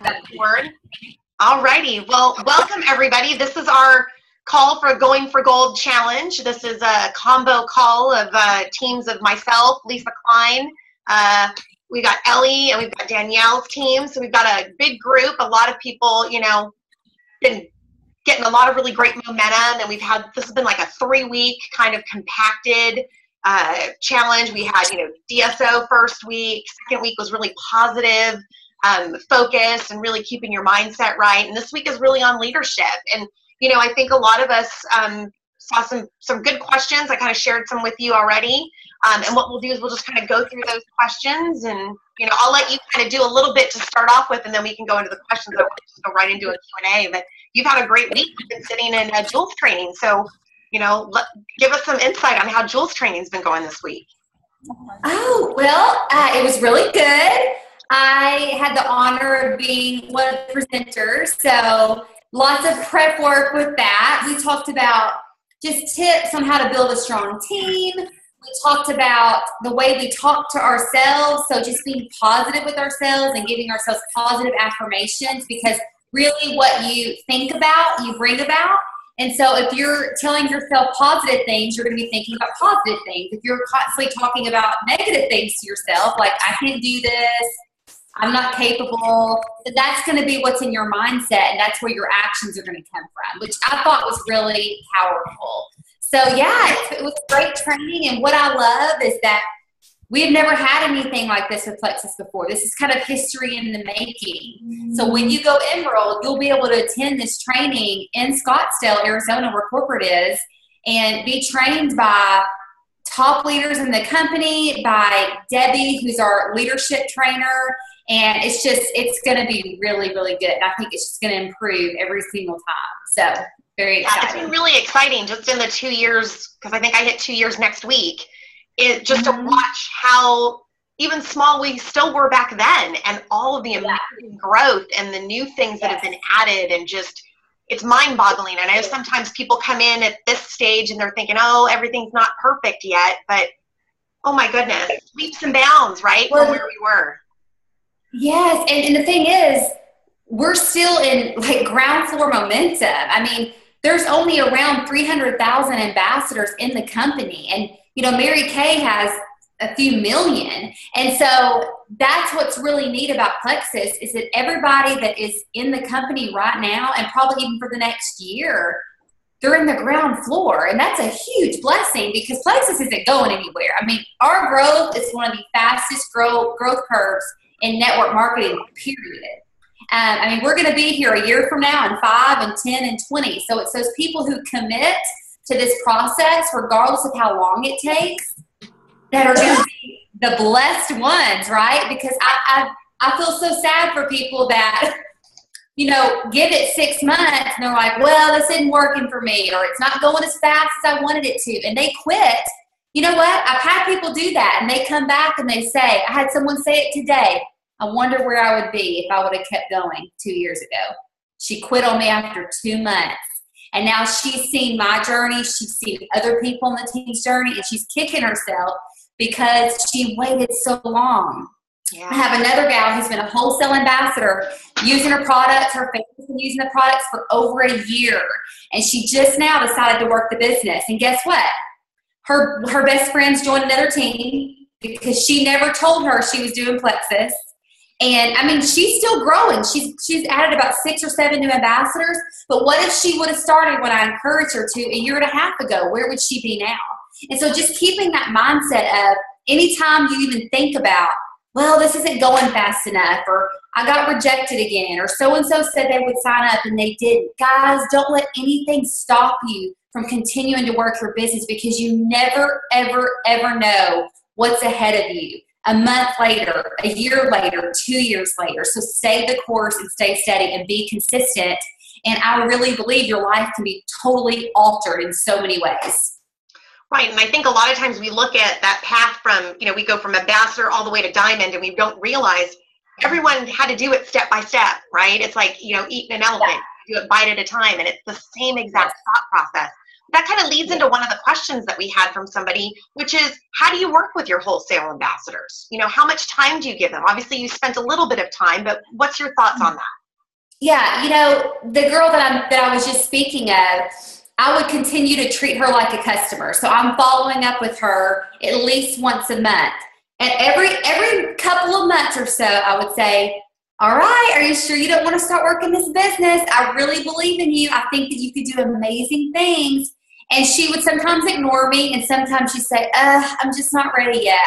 Board. All righty. Well, welcome everybody. This is our call for Going for Gold challenge. This is a combo call of teams of myself, Lisa Klein. We got Ellie and we've got Danielle's team. So we've got a big group. A lot of people, been getting a lot of really great momentum. And this has been like a 3-week kind of compacted challenge. We had, DSO first week. Second week was really positive. Focus and really keeping your mindset right. And this week is really on leadership. And, I think a lot of us saw some good questions. I kind of shared some with you already. And what we'll do is we'll just kind of go through those questions and, I'll let you kind of do a little bit to start off with, and then we can go into the questions. I want to just go right into a Q&A. But you've had a great week. You've been sitting in Jules training. So, give us some insight on how Jules training's been going this week. Oh, well, it was really good. I had the honor of being one of the presenters, so lots of prep work with that. We talked about just tips on how to build a strong team. We talked about the way we talk to ourselves, so just being positive with ourselves and giving ourselves positive affirmations, because really what you think about, you bring about. And so if you're telling yourself positive things, you're going to be thinking about positive things. If you're constantly talking about negative things to yourself, like, I can't do this, I'm not capable, that's going to be what's in your mindset, and that's where your actions are going to come from, which I thought was really powerful. So yeah, it was great training, and what I love is that we have never had anything like this with Plexus before. This is kind of history in the making. So when you go Emerald, you'll be able to attend this training in Scottsdale, Arizona, where corporate is, and be trained by top leaders in the company, by Debbie, who's our leadership trainer. And it's going to be really, really good. And I think it's just going to improve every single time. So very exciting. It's been really exciting just in the 2 years, because I think I hit 2 years next week, to watch how even small we still were back then, and all of the amazing growth and the new things that have been added, and just, it's mind-boggling. And I know sometimes people come in at this stage and they're thinking, oh, everything's not perfect yet, but oh my goodness, leaps and bounds, right, from where we were. Yes, and the thing is, we're still in like ground floor momentum. I mean, there's only around 300,000 ambassadors in the company, and Mary Kay has a few million. And so that's what's really neat about Plexus, is that everybody that is in the company right now, and probably even for the next year, they're in the ground floor. And that's a huge blessing, because Plexus isn't going anywhere. I mean, our growth is one of the fastest growth curves in network marketing, period. I mean, we're going to be here a year from now, and 5 and 10 and 20. So it's those people who commit to this process, regardless of how long it takes, that are going to be the blessed ones, right? Because I feel so sad for people that, give it 6 months and they're like, well, this isn't working for me, or it's not going as fast as I wanted it to, and they quit. You know what? I've had people do that, and they come back and they say, I had someone say it today, I wonder where I would be if I would have kept going 2 years ago. She quit on me after 2 months. And now she's seen my journey. She's seen other people on the team's journey, and she's kicking herself because she waited so long. Yeah. I have another gal who's been a wholesale ambassador, using her products, her family's been using the products for over a year. And she just now decided to work the business. And guess what? Her best friends joined another team because she never told her she was doing Plexus. And I mean, she's still growing. She's added about 6 or 7 new ambassadors. But what if she would have started when I encouraged her to a year and a half ago? Where would she be now? And so just keeping that mindset of, anytime you even think about, well, this isn't going fast enough, or I got rejected again, or so-and-so said they would sign up and they didn't. Guys, don't let anything stop you from continuing to work your business, because you never, ever, ever know what's ahead of you. A month later, a year later, 2 years later. So stay the course and stay steady and be consistent. And I really believe your life can be totally altered in so many ways. Right, and I think a lot of times we look at that path from, we go from ambassador all the way to diamond, and we don't realize everyone had to do it step by step, right? It's like, eating an elephant, do it bite at a time, and it's the same exact thought process. that kind of leads into one of the questions that we had from somebody, which is, how do you work with your wholesale ambassadors? You know, how much time do you give them? Obviously, you spent a little bit of time, but what's your thoughts on that? Yeah, you know, the girl that I was just speaking of, I would continue to treat her like a customer. So I'm following up with her at least once a month. And every couple of months or so, I would say, all right, are you sure you don't want to start working this business? I really believe in you. I think that you could do amazing things. And she would sometimes ignore me, and sometimes she'd say, I'm just not ready yet.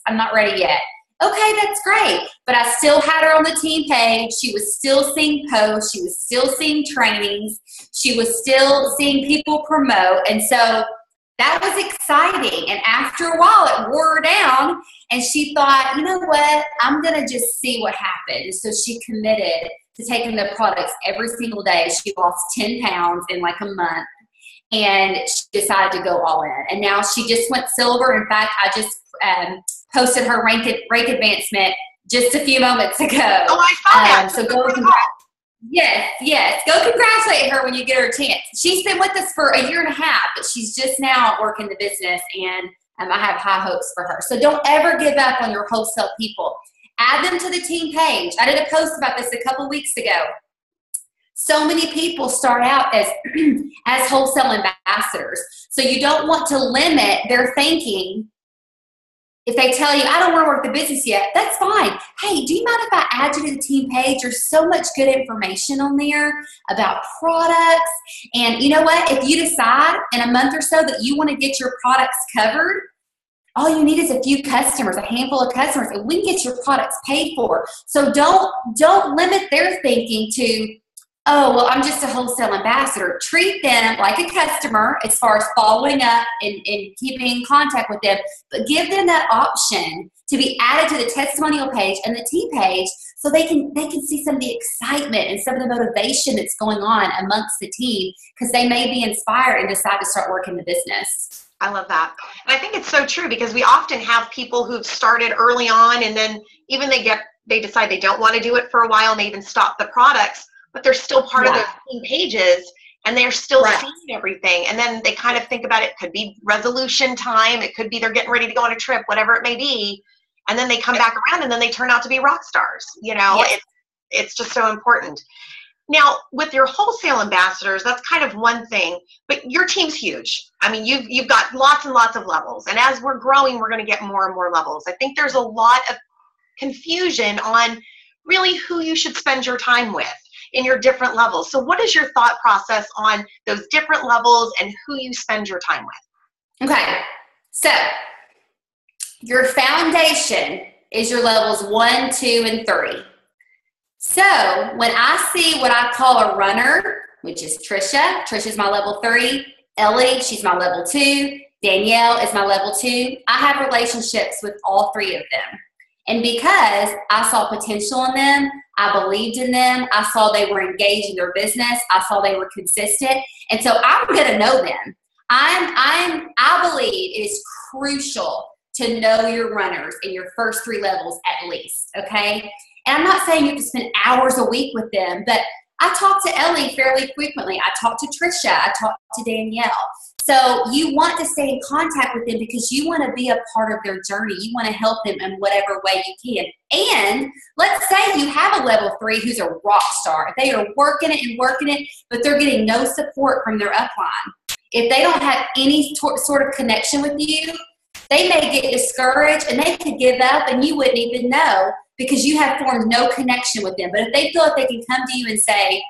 I'm not ready yet. Okay, that's great. But I still had her on the team page. She was still seeing posts. She was still seeing trainings. She was still seeing people promote. And so that was exciting. And after a while, it wore her down. And she thought, you know what? I'm going to just see what happens. So she committed to taking the products every single day. She lost 10 pounds in like a month. And she decided to go all in. And now she just went silver. In fact, I just posted her rank advancement just a few moments ago. Oh, I saw that. So go Yes. Go congratulate her when you get her a chance. She's been with us for a year and a half, but she's just now working the business, and I have high hopes for her. So don't ever give up on your wholesale people. Add them to the team page. I did a post about this a couple weeks ago. So many people start out as wholesale ambassadors. So you don't want to limit their thinking. If they tell you, I don't want to work the business yet, that's fine. Hey, do you mind if I add you to the team page? There's so much good information on there about products. And you know what? If you decide in a month or so that you want to get your products covered, all you need is a few customers, a handful of customers, and we can get your products paid for. So don't limit their thinking to, oh, well, I'm just a wholesale ambassador. Treat them like a customer as far as following up and keeping in contact with them, but give them that option to be added to the testimonial page and the team page so they can see some of the excitement and some of the motivation that's going on amongst the team, because they may be inspired and decide to start working the business. I love that. And I think it's so true, because we often have people who've started early on, and then even they decide they don't want to do it for a while, and they even stop the products, but they're still part of those team pages, and they're still seeing everything. And then they kind of think about it. Could be resolution time. It could be they're getting ready to go on a trip, whatever it may be. And then they come back around, and then they turn out to be rock stars. You know, it's just so important. Now, with your wholesale ambassadors, that's kind of one thing, but your team's huge. I mean, you've got lots and lots of levels. And as we're growing, we're going to get more and more levels. I think there's a lot of confusion on really who you should spend your time with in your different levels. So what is your thought process on those different levels and who you spend your time with? Okay. So your foundation is your levels 1, 2, and 3. So when I see what I call a runner, which is Trisha's my level 3, Ellie, she's my level 2, Danielle is my level 2. I have relationships with all 3 of them. And because I saw potential in them, I believed in them, I saw they were engaged in their business, I saw they were consistent, and so I'm going to know them. I believe it is crucial to know your runners in your first 3 levels at least, okay? And I'm not saying you have to spend hours a week with them, but I talk to Ellie fairly frequently. I talk to Trisha. I talk to Danielle. So you want to stay in contact with them because you want to be a part of their journey. You want to help them in whatever way you can. And let's say you have a level 3 who's a rock star. They are working it, but they're getting no support from their upline. If they don't have any sort of connection with you, they may get discouraged and they could give up and you wouldn't even know because you have formed no connection with them. But if they feel like they can come to you and say,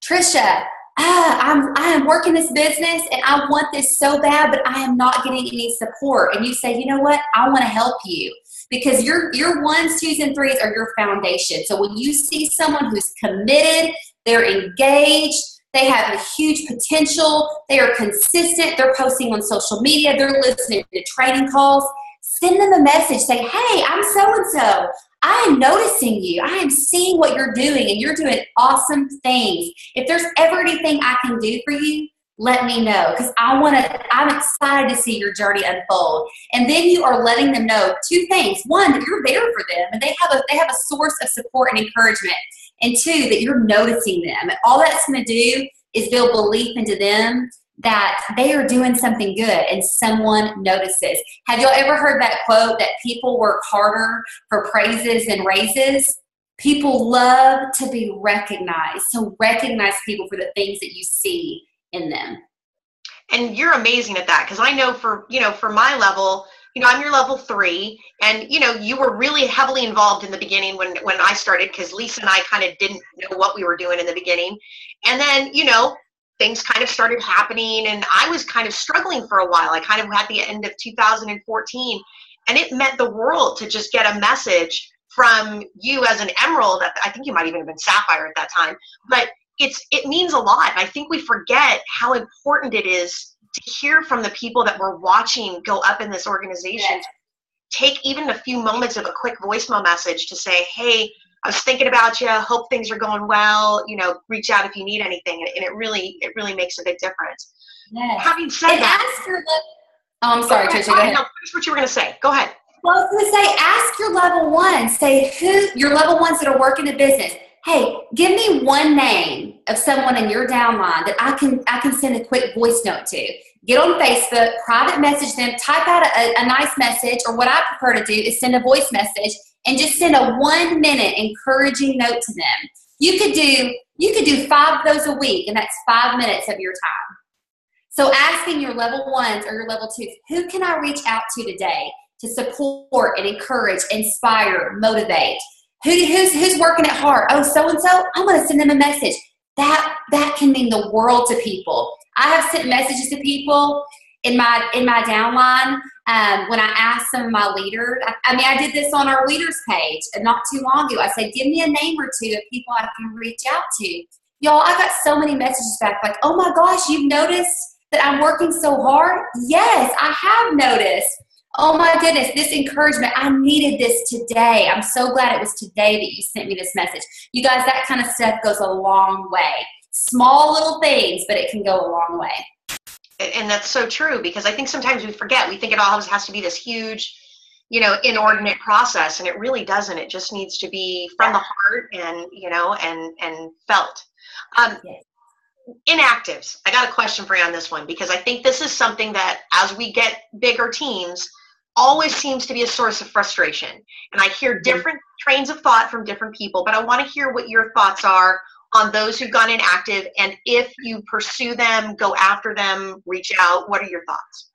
Trisha, I am working this business and I want this so bad, but I am not getting any support. And you say, you know what? I want to help you because your 1s, 2s, and 3s are your foundation. So when you see someone who's committed, they're engaged, they have a huge potential, they are consistent, they're posting on social media, they're listening to training calls, send them a message, say, hey, I'm so-and-so. I am noticing you. I am seeing what you're doing, and you're doing awesome things. If there's ever anything I can do for you, let me know because I'm excited to see your journey unfold. And then you are letting them know 2 things. 1, that you're there for them, and they have a source of support and encouragement. And 2, that you're noticing them. And all that's going to do is build belief into them that they are doing something good and someone notices. Have y'all ever heard that quote that people work harder for praises and raises? People love to be recognized. So recognize people for the things that you see in them. And you're amazing at that, because I know for my level, I'm your level 3, and you were really heavily involved in the beginning when I started, because Lisa and I kind of didn't know what we were doing in the beginning. And then things kind of started happening, and I was kind of struggling for a while. I kind of had the end of 2014, and it meant the world to just get a message from you as an emerald. I think you might even have been sapphire at that time, but it means a lot. I think we forget how important it is to hear from the people that we're watching go up in this organization. Yes. Take even a few moments of a quick voicemail message to say, hey, I was thinking about you. Hope things are going well. Reach out if you need anything. And it really makes a big difference. Yes. Having said that. I'm sorry, Tricia. Go ahead. No, finish what you were going to say. Go ahead. Well, I was going to say, ask your level ones. Say your level ones that are working the business. Hey, give me one name of someone in your downline that I can send a quick voice note to. Get on Facebook, private message them, type out a nice message, or what I prefer to do is send a voice message and just send a 1-minute encouraging note to them. You could do 5 of those a week, and that's 5 minutes of your time. So asking your level ones or your level 2s, who can I reach out to today to support and encourage, inspire, motivate? Who's working it hard? Oh, so-and-so, I'm going to send them a message. That can mean the world to people. I have sent messages to people in my downline when I asked some of my leaders. I did this on our leaders page not too long ago. I said, give me a name or 2 of people I can reach out to. Y'all, I got so many messages back like, oh my gosh, you've noticed that I'm working so hard? Yes, I have noticed. Oh my goodness, this encouragement, I needed this today. I'm so glad it was today that you sent me this message. You guys, that kind of stuff goes a long way. Small little things, but it can go a long way. And that's so true, because I think sometimes we forget. We think it always has to be this huge, inordinate process, and it really doesn't. It just needs to be from the heart and felt. Yes. Inactives. I got a question for you on this one, because I think this is something that as we get bigger teams always seems to be a source of frustration. And I hear different trains of thought from different people, but I want to hear what your thoughts are on those who've gone inactive, and if you pursue them, go after them, reach out, what are your thoughts?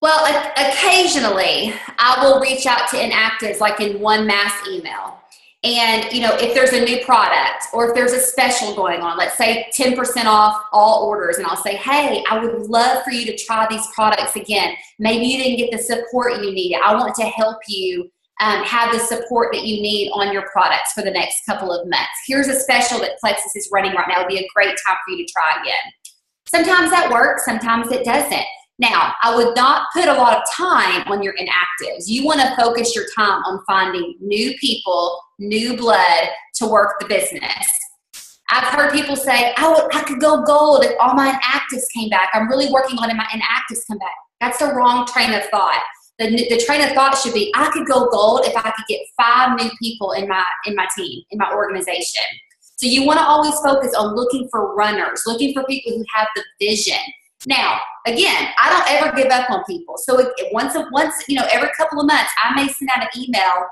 Well, occasionally I will reach out to inactives like in one mass email. And, if there's a new product or if there's a special going on, let's say 10% off all orders, and I'll say, hey, I would love for you to try these products again. Maybe you didn't get the support you needed. I want to help you have the support that you need on your products for the next couple of months. Here's a special that Plexus is running right now. It would be a great time for you to try again. Sometimes that works, sometimes it doesn't. Now, I would not put a lot of time on your inactives. You want to focus your time on finding new people, new blood to work the business. I've heard people say, I could go gold if all my inactives came back. I'm really working on it, my inactives come back. That's the wrong train of thought. The train of thought should be, I could go gold if I could get 5 new people in my team, in my organization. So you want to always focus on looking for runners, looking for people who have the vision. Now, again, I don't ever give up on people. So once, every couple of months, I may send out an email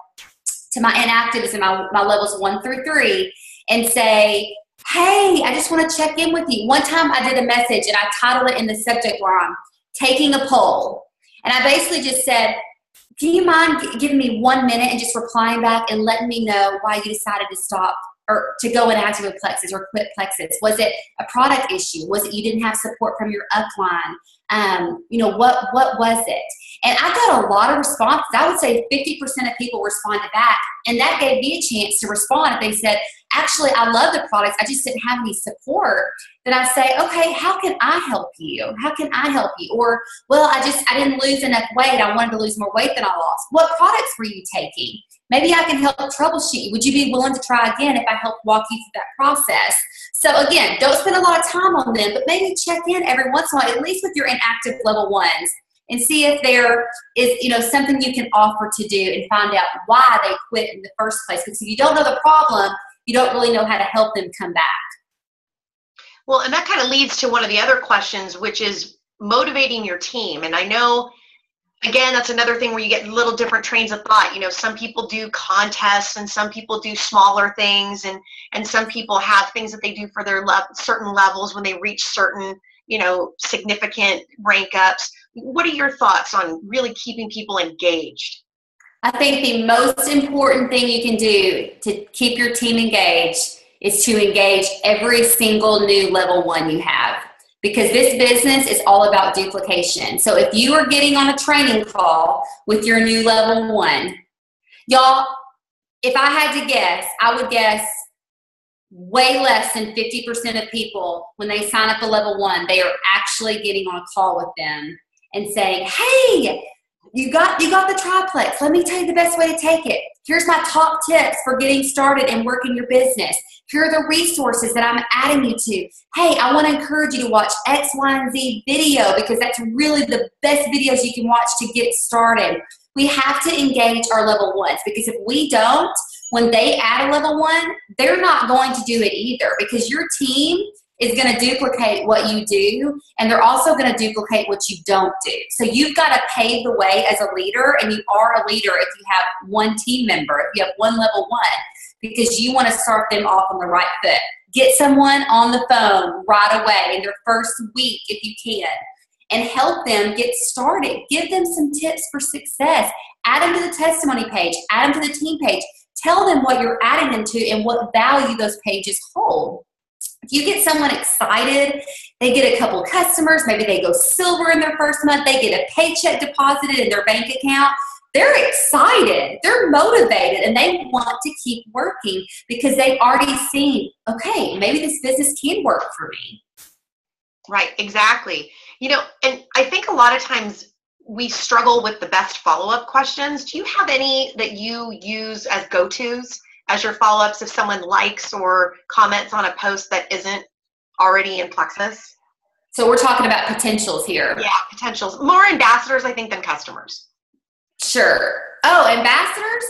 to my inactives in my levels 1 through 3 and say, hey, I just want to check in with you. One time I did a message and I titled it in the subject line, taking a poll. And I basically just said, do you mind giving me 1 minute and just replying back and letting me know why you decided to stop or to go inactive with Plexus or quit Plexus? Was it a product issue? Was it you didn't have support from your upline? What was it? And I got a lot of responses. I would say 50% of people responded back. And that gave me a chance to respond. If they said, actually, I love the products, I just didn't have any support, then I say, okay, how can I help you? How can I help you? Or, well, I didn't lose enough weight. I wanted to lose more weight than I lost. What products were you taking? Maybe I can help troubleshoot you. Would you be willing to try again if I help walk you through that process? So again, don't spend a lot of time on them, but maybe check in every once in a while, at least with your inactive level 1s, and see if there is, something you can offer to do and find out why they quit in the first place. Because if you don't know the problem, you don't really know how to help them come back. Well, and that kind of leads to one of the other questions, which is motivating your team. And I know, again, that's another thing where you get little different trains of thought. You know, some people do contests and some people do smaller things, and some people have things that they do for their certain levels when they reach certain, you know, significant rank ups. What are your thoughts on really keeping people engaged? I think the most important thing you can do to keep your team engaged is to engage every single new level 1 you have, because this business is all about duplication. So if you are getting on a training call with your new level 1, y'all, if I had to guess, I would guess way less than 50% of people, when they sign up for level 1, they are actually getting on a call with them and saying, hey, you got the triplex. Let me tell you the best way to take it. Here's my top tips for getting started and working your business. Here are the resources that I'm adding you to. Hey, I want to encourage you to watch X, Y, and Z video, because that's really the best videos you can watch to get started. We have to engage our level 1s, because if we don't, when they add a level 1, they're not going to do it either, because your team is going to duplicate what you do, and they're also going to duplicate what you don't do. So you've got to pave the way as a leader, and you are a leader if you have one team member, if you have one level 1, because you want to start them off on the right foot. Get someone on the phone right away in their first week if you can, and help them get started. Give them some tips for success. Add them to the testimony page. Add them to the team page. Tell them what you're adding them to and what value those pages hold. If you get someone excited, they get a couple customers, maybe they go silver in their first month, they get a paycheck deposited in their bank account, they're excited, they're motivated, and they want to keep working because they've already seen, okay, maybe this business can work for me. Right, exactly. You know, and I think a lot of times we struggle with the best follow-up questions. Do you have any that you use as go-tos as your follow-ups if someone likes or comments on a post that isn't already in Plexus? So we're talking about potentials here. Yeah, potentials. More ambassadors, I think, than customers. Sure. Oh, ambassadors?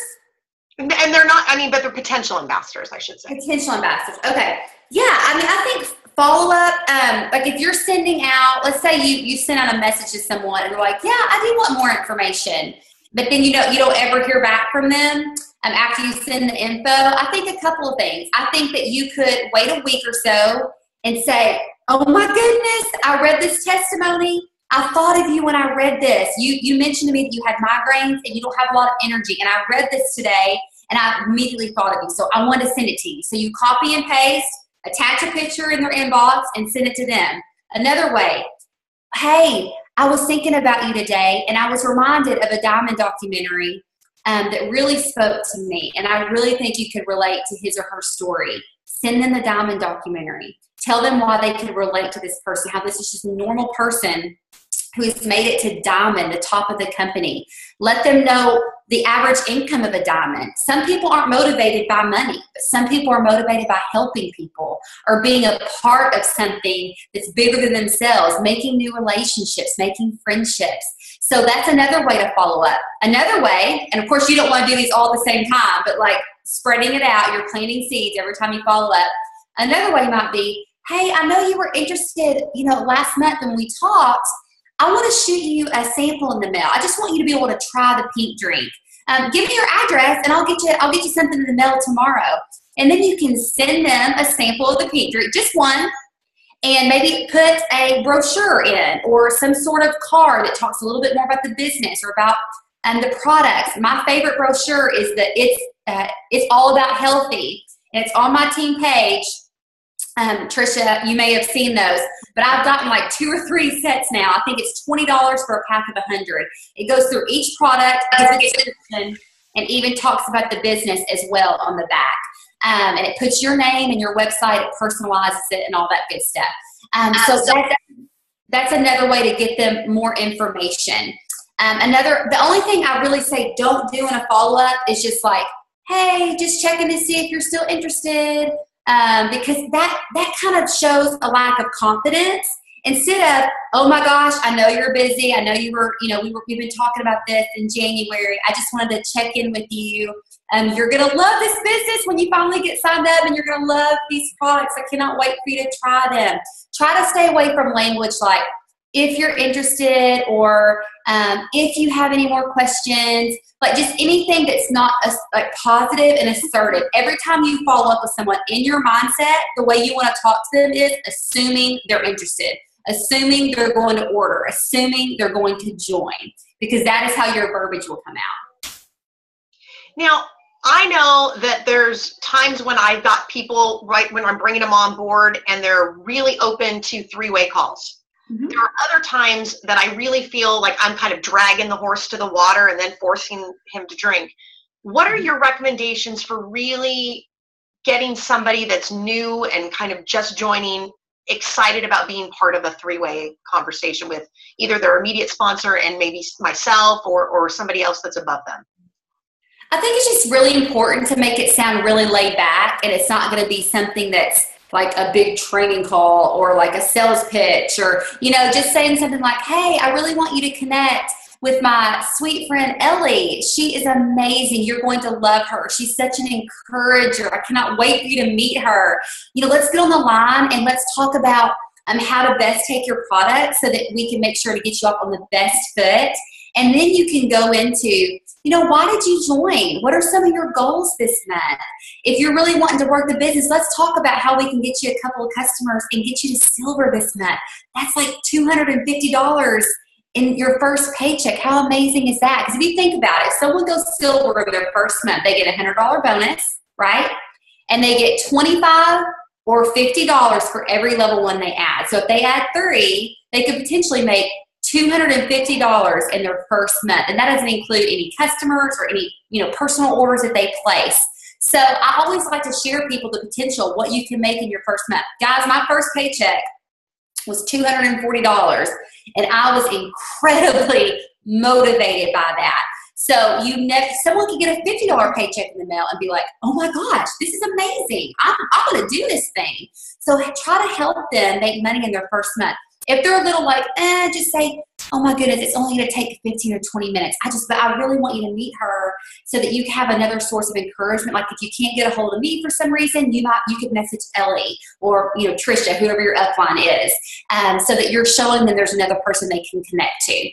And they're not, I mean, but they're potential ambassadors, I should say. Potential ambassadors. Okay. Yeah, I mean, I think follow-up, like if you're sending out, let's say you send out a message to someone and they're like, yeah, I do want more information, but then you don't ever hear back from them after you send the info. I think a couple of things. I think that you could wait a week or so and say, oh my goodness, I read this testimony. I thought of you when I read this. You mentioned to me that you had migraines and you don't have a lot of energy, and I read this today and I immediately thought of you, so I wanted to send it to you. So you copy and paste, attach a picture in their inbox, and send it to them. Another way, hey, I was thinking about you today, and I was reminded of a Diamond documentary that really spoke to me, and I really think you could relate to his or her story. Send them the Diamond documentary. Tell them why they could relate to this person, how this is just a normal person who has made it to Diamond, the top of the company. Let them know the average income of a Diamond. Some people aren't motivated by money, but some people are motivated by helping people or being a part of something that's bigger than themselves, making new relationships, making friendships. So that's another way to follow up. Another way, and of course you don't want to do these all at the same time, but like spreading it out, you're planting seeds every time you follow up. Another way might be, hey, I know you were interested, last month when we talked, I want to shoot you a sample in the mail. I just want you to be able to try the pink drink. Give me your address, and I'll get you something in the mail tomorrow. And then you can send them a sample of the pink drink, just one, and maybe put a brochure in or some sort of card that talks a little bit more about the business or about the products. My favorite brochure is that it's all about healthy, and it's on my team page. Trisha, you may have seen those, but I've gotten like 2 or 3 sets now. I think it's $20 for a pack of 100. It goes through each product, gives a description, and even talks about the business as well on the back. And it puts your name and your website, it personalizes it, and all that good stuff. So that's another way to get them more information. The only thing I really say don't do in a follow-up is just like, hey, just checking to see if you're still interested. Because that kind of shows a lack of confidence instead of, oh my gosh, I know you're busy. I know we've been talking about this in January. I just wanted to check in with you You're going to love this business when you finally get signed up, and you're going to love these products. I cannot wait for you to try them. Try to stay away from language like, if you're interested, or if you have any more questions, like just anything that's not like positive and assertive. Every time you follow up with someone, in your mindset, the way you want to talk to them is assuming they're interested, assuming they're going to order, assuming they're going to join, because that is how your verbiage will come out. Now, I know that there's times when I've got people, right, when I'm bringing them on board and they're really open to three-way calls. Mm-hmm. There are other times that I really feel like I'm kind of dragging the horse to the water and then forcing him to drink. What are your recommendations for really getting somebody that's new and kind of just joining excited about being part of a three-way conversation with either their immediate sponsor and maybe myself or somebody else that's above them? I think it's just really important to make it sound really laid back, and it's not going to be something that's like a big training call or like a sales pitch, or, you know, just saying something like, hey, I really want you to connect with my sweet friend Ellie. She is amazing. You're going to love her. She's such an encourager. I cannot wait for you to meet her. You know, let's get on the line and let's talk about how to best take your product so that we can make sure to get you up on the best foot. And then you can go into, you know, why did you join? What are some of your goals this month? If you're really wanting to work the business, let's talk about how we can get you a couple of customers and get you to silver this month. That's like $250 in your first paycheck. How amazing is that? Because if you think about it, if someone goes silver their first month, they get a $100 bonus, right? And they get $25 or $50 for every level one they add. So if they add 3, they could potentially make $250 in their first month. And that doesn't include any customers or any, you know, personal orders that they place. So I always like to share people the potential, what you can make in your first month. Guys, my first paycheck was $240, and I was incredibly motivated by that. So someone can get a $50 paycheck in the mail and be like, oh my gosh, this is amazing. I'm going to do this thing. So try to help them make money in their first month. If they're a little like, just say, oh my goodness, it's only going to take 15 or 20 minutes. But I really want you to meet her so that you have another source of encouragement. Like if you can't get a hold of me for some reason, you could message Ellie or, you know, Trisha, whoever your upline is, so that you're showing them there's another person they can connect to.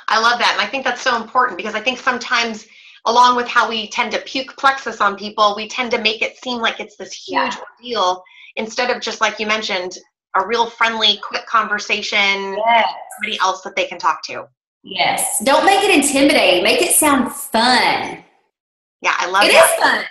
I love that. And I think that's so important, because I think sometimes, along with how we tend to puke plexus on people, we tend to make it seem like it's this huge deal instead of just, like you mentioned, a real friendly, quick conversation, yes. Somebody else that they can talk to. Yes. Don't make it intimidating. Make it sound fun. Yeah, I love it. It is fun.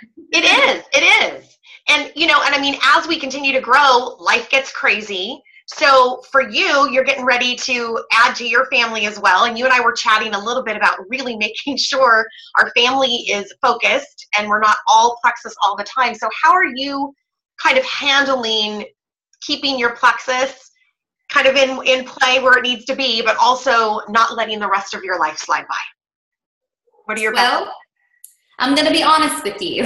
It is. And, you know, and I mean, as we continue to grow, life gets crazy. So for you, you're getting ready to add to your family as well. And you and I were chatting a little bit about really making sure our family is focused and we're not all plexus all the time. So how are you kind of handling keeping your plexus kind of in play where it needs to be, but also not letting the rest of your life slide by? What are your best? I'm going to be honest with you.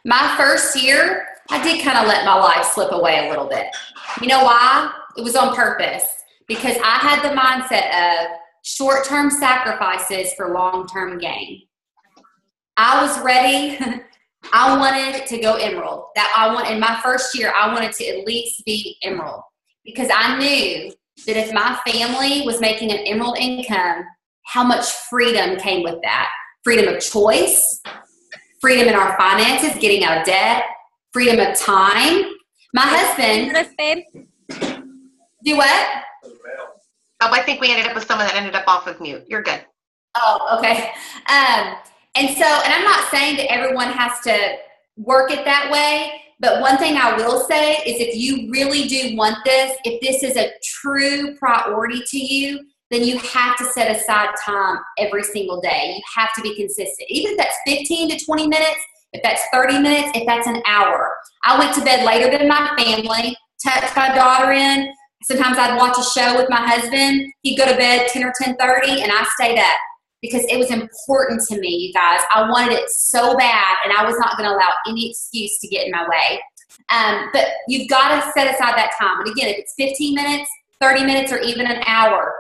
My first year, I did kind of let my life slip away a little bit. You know why? It was on purpose, because I had the mindset of short-term sacrifices for long-term gain. I was ready. I wanted to go emerald. In my first year, I wanted to at least be emerald, because I knew that if my family was making an emerald income, how much freedom came with that. Freedom of choice, freedom in our finances, getting out of debt, freedom of time. My husband. Do what? Oh, I think we ended up with someone that ended up off of mute. You're good. Oh, okay. And I'm not saying that everyone has to work it that way, but one thing I will say is if you really do want this, if this is a true priority to you, then you have to set aside time every single day. You have to be consistent. Even if that's 15 to 20 minutes, if that's 30 minutes, if that's an hour. I went to bed later than my family, tucked my daughter in. Sometimes I'd watch a show with my husband. He'd go to bed 10 or 10:30, and I stayed up because it was important to me, you guys. I wanted it so bad, and I was not going to allow any excuse to get in my way. But you've got to set aside that time. And again, if it's 15 minutes, 30 minutes, or even an hour,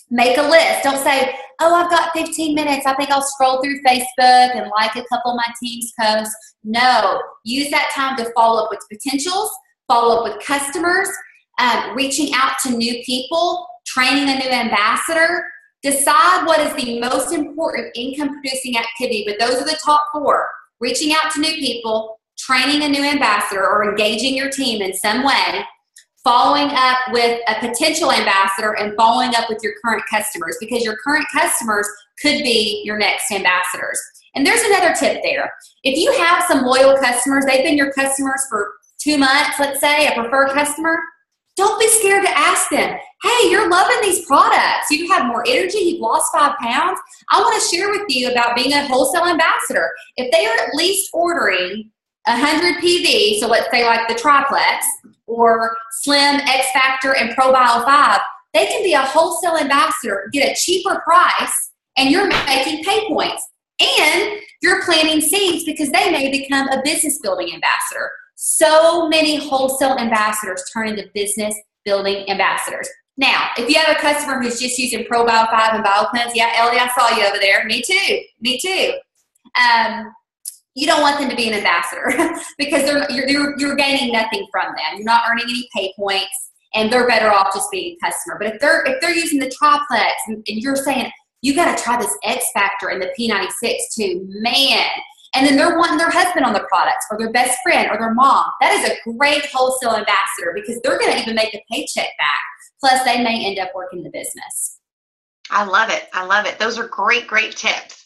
make a list. Don't say, oh, I've got 15 minutes. I think I'll scroll through Facebook and like a couple of my team's posts. No, use that time to follow up with potentials, follow up with customers, reaching out to new people, training a new ambassador. Decide what is the most important income-producing activity, but those are the top 4. Reaching out to new people, training a new ambassador, or engaging your team in some way, following up with a potential ambassador, and following up with your current customers, because your current customers could be your next ambassadors. And there's another tip there. If you have some loyal customers, they've been your customers for 2 months, let's say, a preferred customer, don't be scared to ask them, hey, you're loving these products. You have more energy. You've lost 5 pounds. I want to share with you about being a wholesale ambassador. If they are at least ordering 100 PV, so let's say like the triplex, or Slim, X Factor, and ProBio 5, they can be a wholesale ambassador, get a cheaper price, and you're making pay points. And you're planting seeds because they may become a business building ambassador. So many wholesale ambassadors turn into business building ambassadors. Now, if you have a customer who's just using ProBio 5 and BioCleanse, yeah, Ellie, I saw you over there. Me too. Me too. You don't want them to be an ambassador because you're gaining nothing from them. You're not earning any pay points, and they're better off just being a customer. But if they're using the triplex and you're saying, you got to try this X Factor and the P96 too, man. And then they're wanting their husband on the products, or their best friend, or their mom. That is a great wholesale ambassador because they're going to even make a paycheck back. Plus, they may end up working the business. I love it. I love it. Those are great, great tips.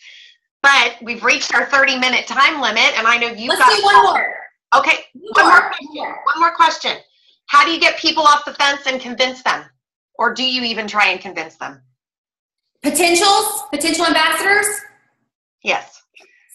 But we've reached our 30-minute time limit, and I know you've got. Let's do one more. Okay, one more question. How do you get people off the fence and convince them? Or do you even try and convince them? Potential ambassadors? Yes.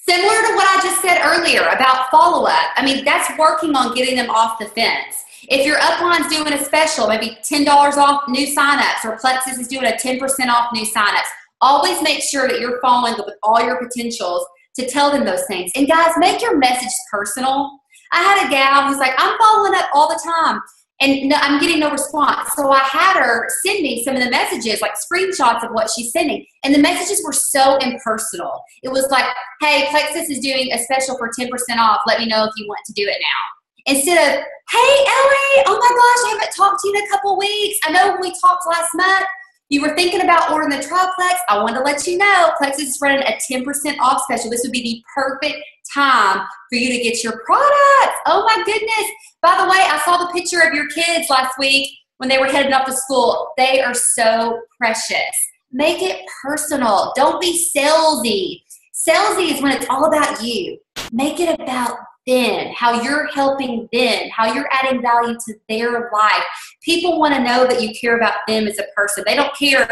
Similar to what I just said earlier about follow-up. I mean, that's working on getting them off the fence. If your upline's doing a special, maybe $10 off new signups, or Plexus is doing a 10% off new signups, always make sure that you're following up with all your potentials to tell them those things. And guys, make your message personal. I had a gal who's like, I'm following up all the time, and no, I'm getting no response. So I had her send me some of the messages, like screenshots of what she's sending. And the messages were so impersonal. It was like, hey, Plexus is doing a special for 10% off. Let me know if you want to do it now. Instead of, hey, Ellie, oh my gosh, I haven't talked to you in a couple weeks. I know when we talked last month, you were thinking about ordering the triplex. I wanted to let you know Plexus is running a 10% off special. This would be the perfect time for you to get your products. Oh my goodness. By the way, I saw the picture of your kids last week when they were heading off to school. They are so precious. Make it personal. Don't be salesy. Salesy is when it's all about you. Make it about them, how you're helping them, how you're adding value to their life. People want to know that you care about them as a person. They don't care.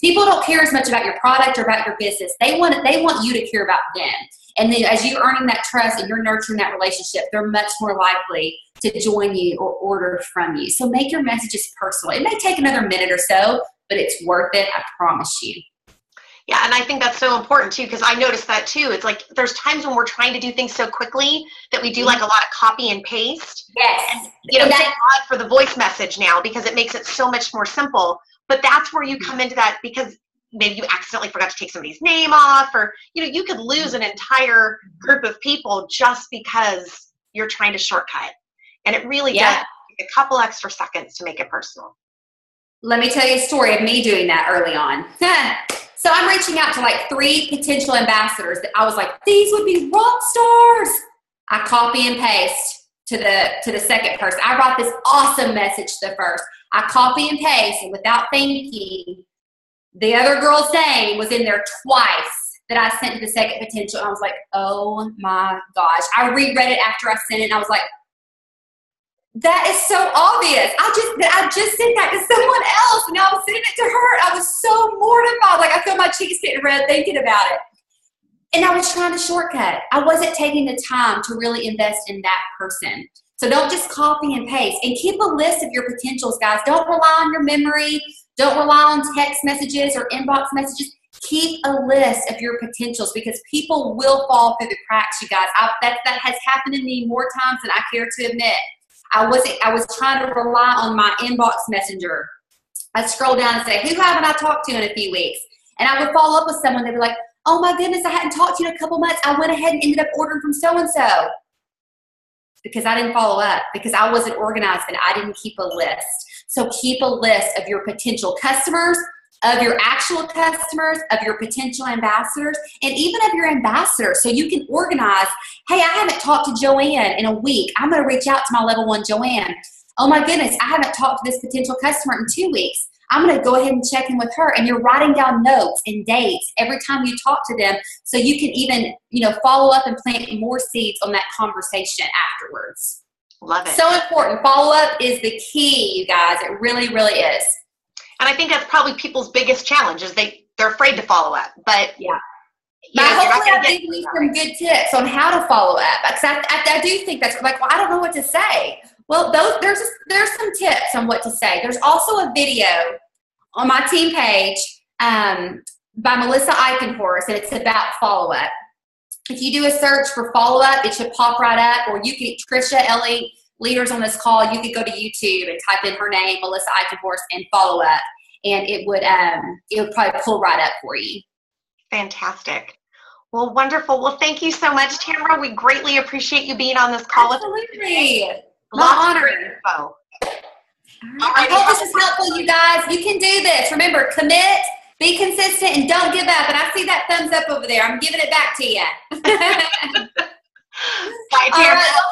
People don't care as much about your product or about your business. They want you to care about them. And then as you're earning that trust and you're nurturing that relationship, they're much more likely to join you or order from you. So make your messages personal. It may take another minute or so, but it's worth it. I promise you. Yeah, and I think that's so important too, because I noticed that too. It's like there's times when we're trying to do things so quickly that we do like a lot of copy and paste. Yes. And, thank God for the voice message now, because it makes it so much more simple. But that's where you come into that, because maybe you accidentally forgot to take somebody's name off, or you could lose an entire group of people just because you're trying to shortcut. And it really does take a couple extra seconds to make it personal. Let me tell you a story of me doing that early on. So I'm reaching out to like 3 potential ambassadors that I was like, these would be rock stars. I copy and paste to the second person. I write this awesome message to the first. I copy and paste, and without thinking, the other girl's name was in there twice that I sent to the second potential. And I was like, oh my gosh. I reread it after I sent it, and I was like, that is so obvious. I just sent that to someone else, and now I'm sending it to her. I was so mortified. Like, I feel my cheeks getting red thinking about it. And I was trying to shortcut. I wasn't taking the time to really invest in that person. So don't just copy and paste. And keep a list of your potentials, guys. Don't rely on your memory. Don't rely on text messages or inbox messages. Keep a list of your potentials, because people will fall through the cracks, you guys. That has happened to me more times than I care to admit. I was trying to rely on my inbox messenger. I scroll down and say, who haven't I talked to in a few weeks? And I would follow up with someone. They'd be like, oh my goodness, I hadn't talked to you in a couple months. I went ahead and ended up ordering from so-and-so. Because I didn't follow up, because I wasn't organized and I didn't keep a list. So keep a list of your potential customers, of your actual customers, of your potential ambassadors, and even of your ambassadors. So you can organize, hey, I haven't talked to Joanne in a week. I'm going to reach out to my level 1 Joanne. Oh my goodness, I haven't talked to this potential customer in 2 weeks. I'm going to go ahead and check in with her. And you're writing down notes and dates every time you talk to them, so you can even, follow up and plant more seeds on that conversation afterwards. Love it. So important. Follow up is the key, you guys. It really, really is. And I think that's probably people's biggest challenge is they're afraid to follow up. But yeah. Hopefully I've given you some good tips on how to follow up. Because I do think that's like, well, I don't know what to say. Well, there's some tips on what to say. There's also a video on my team page by Melissa Eichenhorst, and it's about follow-up. If you do a search for follow-up, it should pop right up. Or you could, Trisha, Ellie, leaders on this call, you could go to YouTube and type in her name, Melissa Eichenhorst, and follow-up, and it would probably pull right up for you. Fantastic. Well, wonderful. Well, thank you so much, Tamara. We greatly appreciate you being on this call. Absolutely. My honor. All right. I hope this is helpful, you guys. You can do this. Remember, commit, be consistent, and don't give up. And I see that thumbs up over there. I'm giving it back to you. Bye, Tamara. All right.